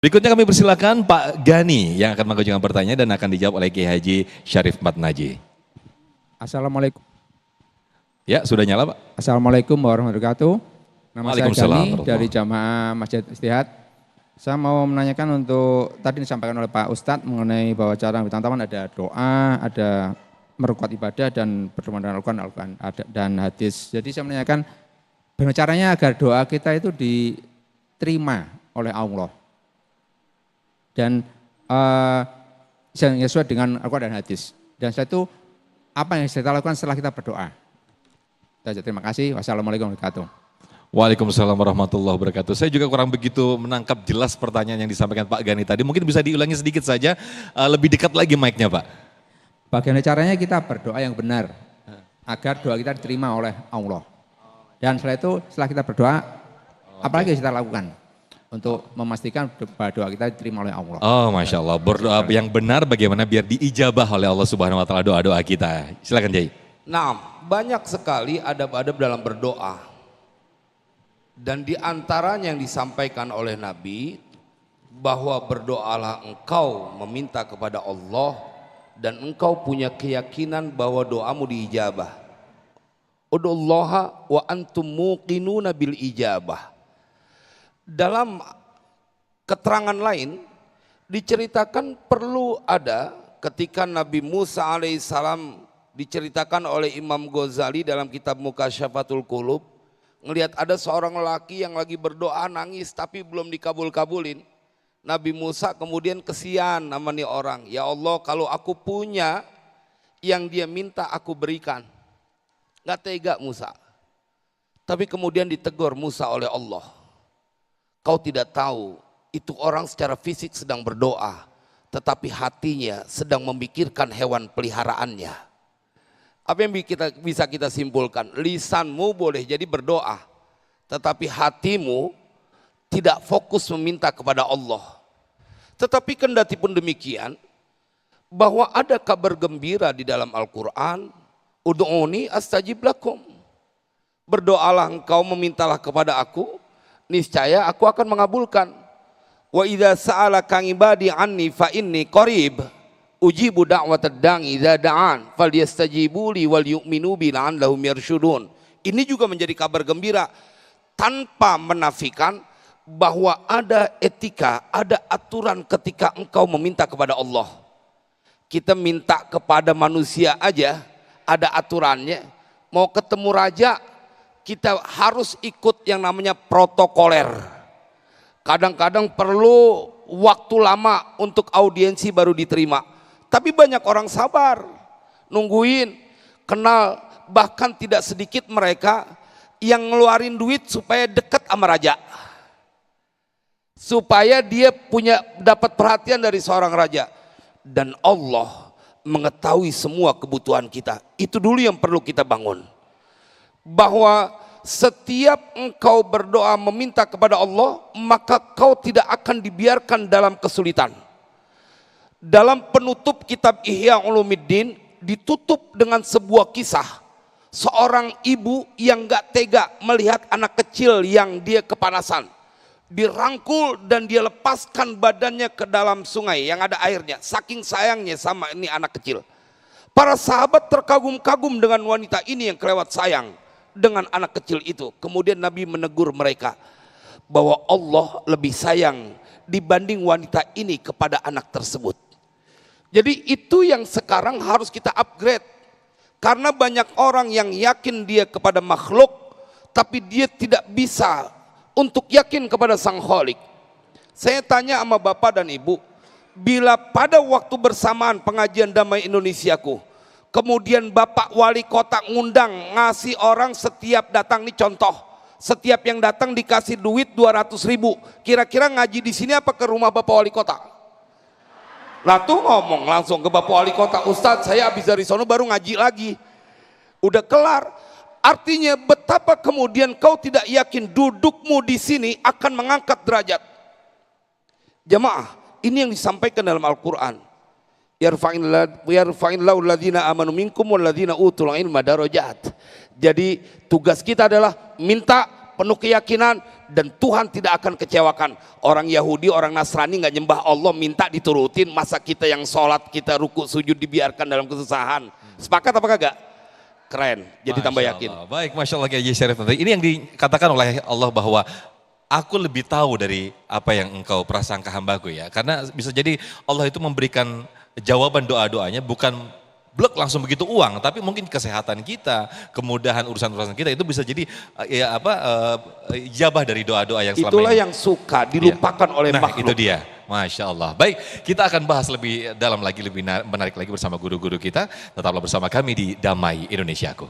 Berikutnya kami persilakan Pak Gani yang akan mengajukan pertanyaan dan akan dijawab oleh Kiai Haji Syarif Matnaji. Assalamualaikum. Ya, sudah nyala Pak. Assalamualaikum warahmatullahi wabarakatuh. Nama saya Waalaikumsalam Gani dari Jamaah Masjid Istihad. Saya mau menanyakan untuk tadi disampaikan oleh Pak Ustadz mengenai bahwa cara taman ada doa, ada meruqat ibadah dan berdoa dengan Al-Quran dan hadis. Jadi saya menanyakan bagaimana caranya agar doa kita itu diterima oleh Allah. Dan sesuai dengan Al-Quran dan hadis. Dan setelah itu apa yang kita lakukan setelah kita berdoa? Terima kasih. Wassalamualaikum warahmatullahi wabarakatuh. Waalaikumsalam warahmatullahi wabarakatuh. Saya juga kurang begitu menangkap jelas pertanyaan yang disampaikan Pak Gani tadi. Mungkin bisa diulangi sedikit saja, lebih dekat lagi mic-nya Pak. Bagaimana caranya kita berdoa yang benar agar doa kita diterima oleh Allah. Dan setelah itu setelah kita berdoa, apalagi yang kita lakukan untuk memastikan bahwa doa kita diterima oleh Allah. Oh Masya Allah, berdoa yang benar bagaimana biar diijabah oleh Allah Subhanahu Wa Taala doa-doa kita. Silakan Jai. Nah, banyak sekali adab-adab dalam berdoa. Dan di antaranya yang disampaikan oleh Nabi bahwa berdoalah engkau meminta kepada Allah dan engkau punya keyakinan bahwa doamu diijabah. Udullaha wa antum muqinuna bil ijabah. Dalam keterangan lain diceritakan perlu ada ketika Nabi Musa alaihissalam diceritakan oleh Imam Ghazali dalam kitab Mukasyafatul Qulub, ngelihat ada seorang lelaki yang lagi berdoa nangis tapi belum dikabul-kabulin. Nabi Musa kemudian kesian sama nih orang, ya Allah kalau aku punya yang dia minta aku berikan. Gak tega Musa. Tapi kemudian ditegur Musa oleh Allah. Kau tidak tahu itu orang secara fisik sedang berdoa, tetapi hatinya sedang memikirkan hewan peliharaannya. Apa yang bisa kita simpulkan? Lisanmu boleh jadi berdoa, tetapi hatimu tidak fokus meminta kepada Allah. Tetapi kendati pun demikian, bahwa ada kabar gembira di dalam Al-Quran, Ud'uni astajib lakum. Berdoalah engkau, memintalah kepada aku, niscaya aku akan mengabulkan. Wa idza sa'alaka ibadi anni fa inni qarib ujibu da'watad da'i idza da'an falyastajibu li wal yu'minu bi la'allahum yarshudun. Ini juga menjadi kabar gembira tanpa menafikan bahwa ada etika, ada aturan ketika engkau meminta kepada Allah. Kita minta kepada manusia aja ada aturannya. Mau ketemu raja kita harus ikut yang namanya protokoler. Kadang-kadang perlu waktu lama untuk audiensi baru diterima. Tapi banyak orang sabar, nungguin, kenal, bahkan tidak sedikit mereka yang ngeluarin duit supaya dekat sama raja. Supaya dia dapat perhatian dari seorang raja. Dan Allah mengetahui semua kebutuhan kita. Itu dulu yang perlu kita bangun. Bahwa setiap engkau berdoa meminta kepada Allah, maka kau tidak akan dibiarkan dalam kesulitan. Dalam penutup kitab Ihya Ulumuddin ditutup dengan sebuah kisah seorang ibu yang gak tega melihat anak kecil yang dia kepanasan, dirangkul dan dia lepaskan badannya ke dalam sungai yang ada airnya, saking sayangnya sama ini anak kecil. Para sahabat terkagum-kagum dengan wanita ini yang kelewat sayang dengan anak kecil itu. Kemudian Nabi menegur mereka bahwa Allah lebih sayang dibanding wanita ini kepada anak tersebut. Jadi itu yang sekarang harus kita upgrade. Karena banyak orang yang yakin dia kepada makhluk, tapi dia tidak bisa untuk yakin kepada Sang Khalik. Saya tanya sama Bapak dan Ibu, bila pada waktu bersamaan pengajian Damai Indonesiaku, kemudian Bapak Wali Kota ngundang ngasih orang setiap datang, nih contoh, setiap yang datang dikasih duit 200.000, kira-kira ngaji di sini apa ke rumah Bapak Wali Kota? Nah tuh ngomong langsung ke Bapak Wali Kota, Ustadz saya habis dari sono baru ngaji lagi, udah kelar. Artinya betapa kemudian kau tidak yakin dudukmu di sini akan mengangkat derajat. Jamaah, ini yang disampaikan dalam Al-Quran. Yarfa'illahu alladhina amanu minkum walladhina utul ilma darajat. Jadi tugas kita adalah minta penuh keyakinan dan Tuhan tidak akan kecewakan. Orang Yahudi, orang Nasrani nggak nyembah Allah minta diturutin, masa kita yang sholat, kita ruku sujud dibiarkan dalam kesusahan. Sepakat apa kagak? Keren, jadi tambah yakin. Baik, Masya Allah Kiai Syarif. Ini yang dikatakan oleh Allah bahwa aku lebih tahu dari apa yang engkau prasangka hambaku ya. Karena bisa jadi Allah itu memberikan jawaban doa-doanya bukan blok langsung begitu uang, tapi mungkin kesehatan kita, kemudahan urusan-urusan kita itu bisa jadi ijabah dari doa-doa yang selama Itulah ini. yang suka dilupakan oleh Nah makhluk. itu dia, Masya Allah. Baik, kita akan bahas lebih dalam lagi, lebih menarik lagi bersama guru-guru kita. Tetaplah bersama kami di Damai Indonesiaku.